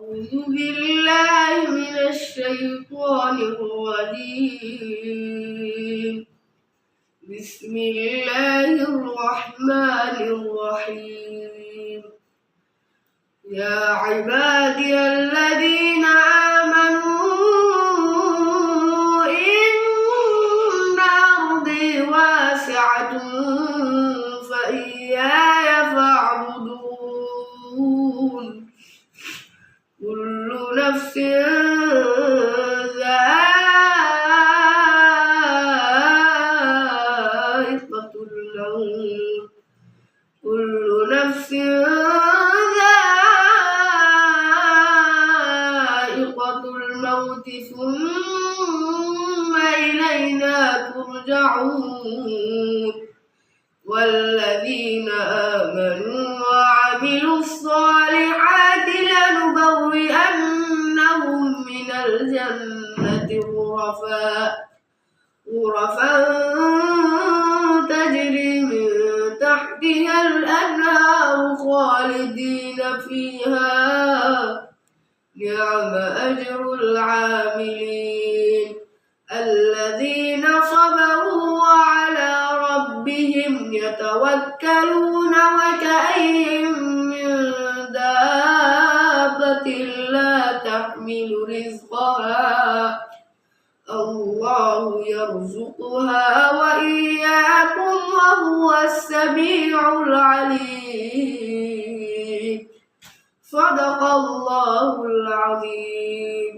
أعوذ بالله من الشيطان الرجيم. بسم الله الرحمن الرحيم. يا عبادي الذين آمنوا إن أرضي واسعة فإياي فاعبدون. كل نفس ذائقة الموت كل نفس ذائقة الموت ثم إلينا ترجعون. والذين آمنوا وعملوا الصالحات لنبوئنهم من الجنة غرفا تجري من تحتها الأنهار خالدين فيها. نعم أجر العاملين الذين صبروا وعلى ربهم يتوكلون. وكأين من دابة لا تحمل رزقها الله يرزقها وإياكم وهو السميع العليم. صدق الله العظيم.